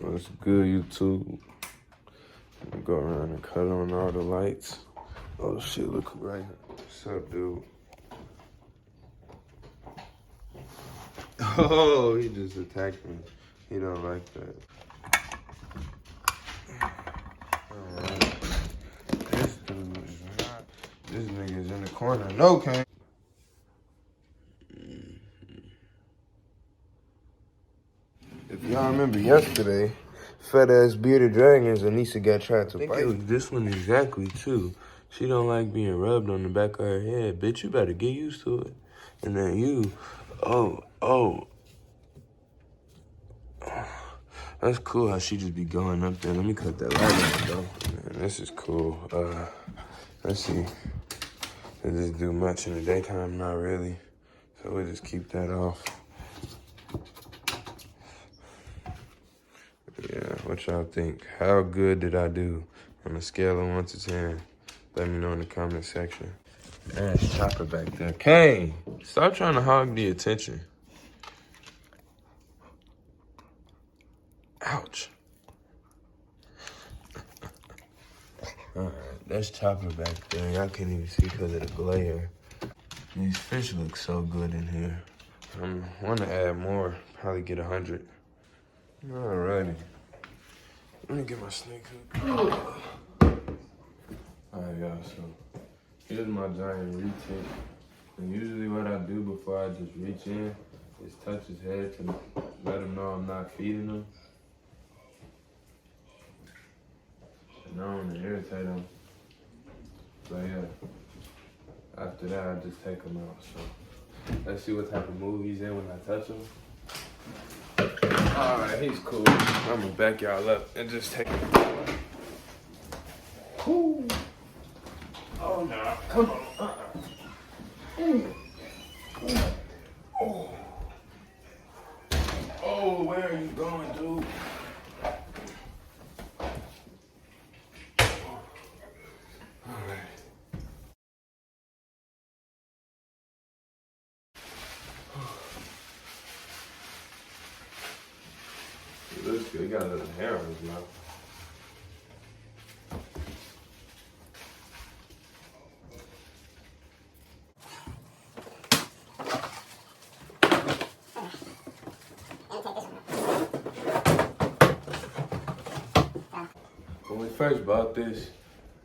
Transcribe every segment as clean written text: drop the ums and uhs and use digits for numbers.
What's good, YouTube? Go around and cut on all the lights. Oh shit, look who right here. What's up, dude? Oh, he just attacked me. He don't like that. Alright. This dude is not. This nigga's in the corner. No, Kane. If y'all remember yesterday, fat ass bearded dragons, Anissa got tried to bite. It was this one exactly too. She don't like being rubbed on the back of her head. Bitch, you better get used to it. And then you, oh. That's cool how she just be going up there. Let me cut that light on though. Man, this is cool. Let's see. Does this do much in the daytime? Not really. So we'll just keep that off. Yeah, what y'all think? How good did I do on a scale of 1 to 10? Let me know in the comment section. Man, it's Chopper back there. Kane, stop trying to hog the attention. Ouch. Alright, that's Chopper back there. Y'all can't even see because of the glare. These fish look so good in here. I want to add more, probably get 100. Alrighty. Let me get my snake hook. Alright, y'all, so here's my giant reach-in. And usually what I do before I just reach in is touch his head to let him know I'm not feeding him. And I don't want to irritate him. So yeah, after that I just take him out. So let's see what type of mood he's in when I touch him. Alright, he's cool. I'm gonna back y'all up and just take him. Cool. Oh no, come on. Oh, where are you going, dude? Alright. He looks good. He got a little hair on his mouth. When we first bought this,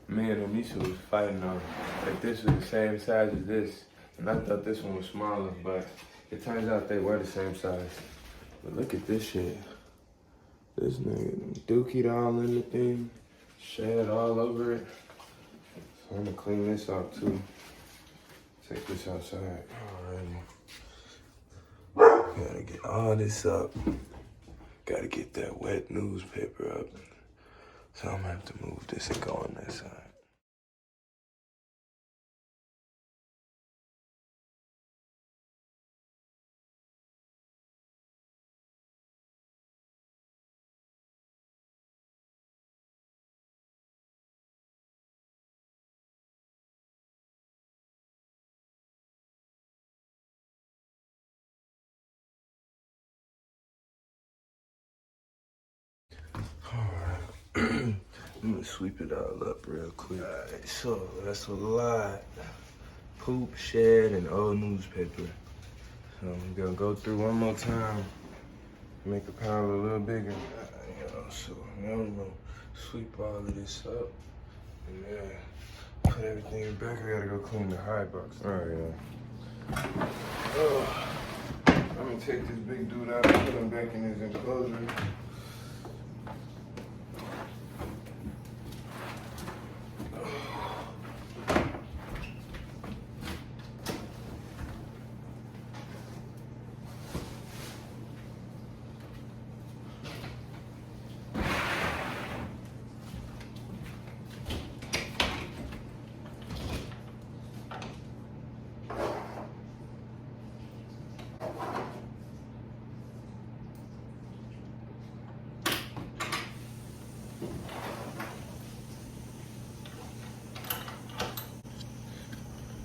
me and Anissa was fighting on like this was the same size as this. And I thought this one was smaller, but it turns out they were the same size. But look at this shit. This nigga dookied all in the thing, shed all over it. So I'm gonna clean this out too. Take this outside. Alrighty. Gotta get all this up. Gotta get that wet newspaper up. So I'm gonna have to move this and go on that side. Alright. I'm gonna sweep it all up real quick. Alright, so that's a lot. Poop, shed, and old newspaper. So I'm gonna go through one more time. Make the pile a little bigger. So now I'm gonna sweep all of this up. And then put everything back. I gotta go clean the high box. Alright, I'm gonna take this big dude out and put him back in his enclosure.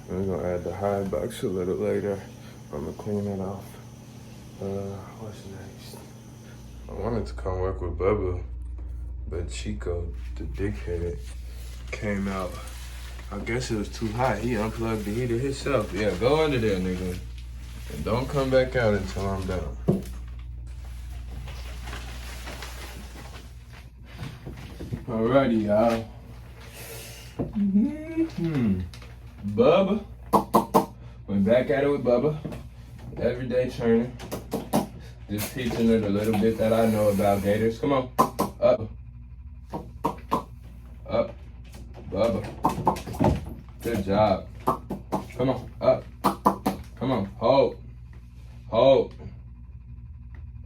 We're gonna add the high box a little later. I'm gonna clean it off. What's next? I wanted to come work with Bubba, but Chico, the dickhead, came out. I guess it was too hot. He unplugged the heater himself. Yeah, go under there, nigga. And don't come back out until I'm done. Alrighty, y'all. Bubba. Went back at it with Bubba. Everyday trainer. Just teaching her the little bit that I know about gators. Come on. Up. Up. Bubba. Good job. Come on. Up. Come on. Hold. Hold.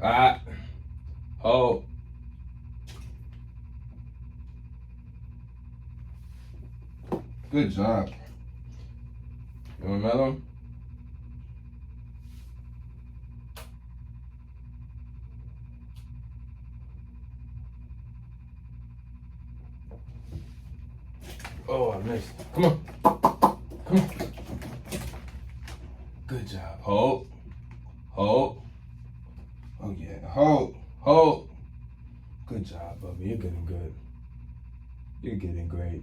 Ah. Hold. Good job. You want another one? Oh, I missed. Come on. Come on. Good job. Hold. Hold. Oh, yeah. Hold. Hold. Good job, Bubba. You're getting good. You're getting great.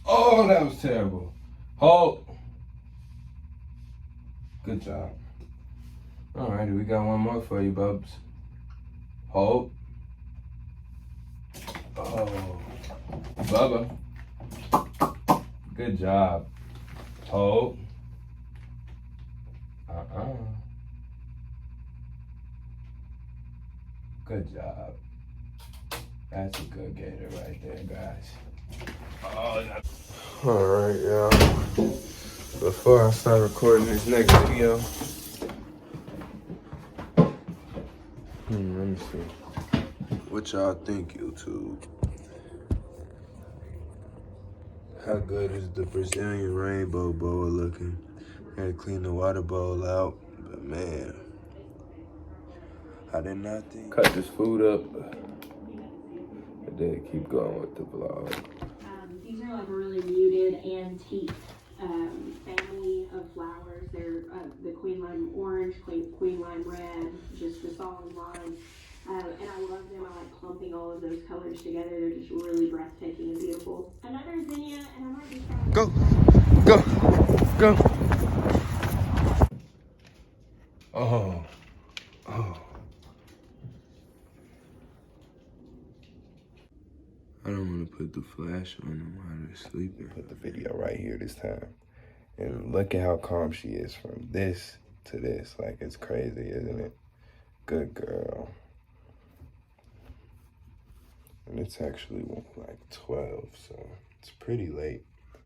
Oh, that was terrible. Hold. Good job. Alrighty, we got one more for you, Bubs. Hold. Oh. Bubba. Good job. Hold. Good job. That's a good gator right there, guys. Oh, alright, y'all. Before I start recording this next video, let me see. What y'all think, YouTube? How good is the Brazilian rainbow bowl looking? Had to clean the water bowl out, but man, I did not think. Cut this food up, and then keep going with the vlog. These are like really muted antique family of flowers. They're the Queen Lime Orange, Queen Lime Red, just the solid lime. And I love them. I like clumping all of those colors together. They're just really breathtaking and beautiful. Another zinnia, and I might be trying. Go, go, go. Oh, oh. I don't want to put the flash on them while they're sleeping. Put the video right here this time. And look at how calm she is from this to this. Like, it's crazy, isn't it? Good girl. And it's actually like 12, so it's pretty late.